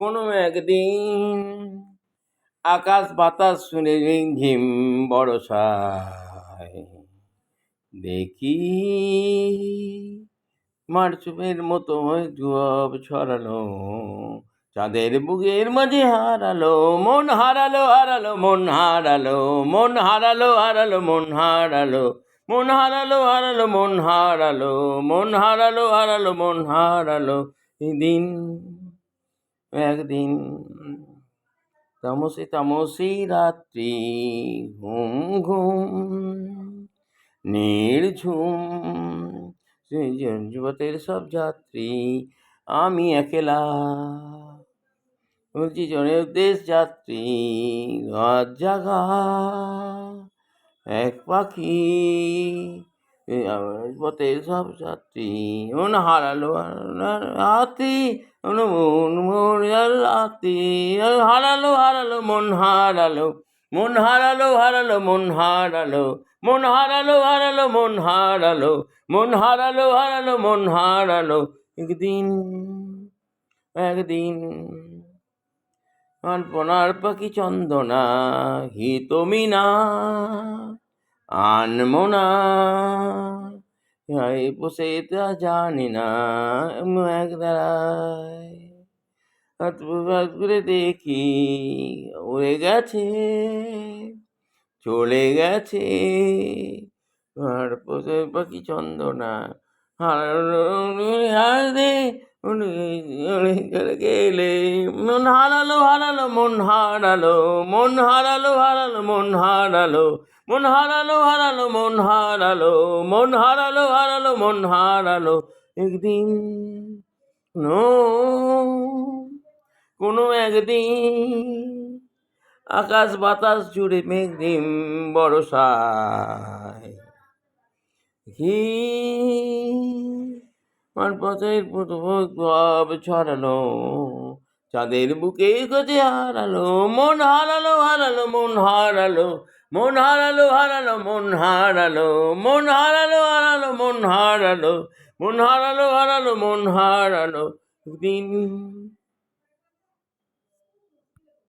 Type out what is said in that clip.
কোনো একদিন আকাশ বাতাস শুনে রিমঝিম বরষায় দেখি মারচুপের মতো জুয়াব ছড়ানো, চাঁদের বুকের মাঝে হারালো মন, হারালো হারালো মন, হারালো মন, হারালো হারালো মন, হারালো মন, হারালো হারালো মন, হারালো মন, হারালো হারালো মন, হারালো দিন একদিন। তামসে তামসে রাত্রি, ঘুম ঘুম নির্ঝুম, জগতের সব যাত্রী, আমি একলা বলছি জনের দেশ যাত্রী, রাত জাগা এক পাখি, পথের সব যাত্রী, মন হারালো রাত্রি, মন মন রাত্রি, হারালো হারালো মন, হারালো মন, হারালো হারালো মন, হারালো মন, হারালো হারালো মন, হারালো মন, হারালো হারালো মন, হারালো একদিন একদিন। আলপনার পাখি চন্দনা হিতমিনা আনমোনা, বসে তা জানি না এক দাঁড়ায়, হাত করে দেখি উড়ে গেছে চলে গেছে, আর পোষে পাখি চন্দনা হারালে গেলে, মন হারালো হারালো মন, হারালো মন, হারালো হারালো মন, হারালো মন, হারালো হারালো মন, হারালো মন, হারালো হারালো মন, হারালো একদিন। কোনো একদিন আকাশ বাতাস জুড়ে মেঘদিন বরসায় কি আমার পথের প্রভাব ছড়ালো, চাঁদের বুকে গজে হারালো মন, হারালো হারালো মন, হারালো মন, হারালো হারালো মন, হারালো মন, হারালো হারালো মন, হারালো মন, হারালো হারালো মন, হারালো দিন।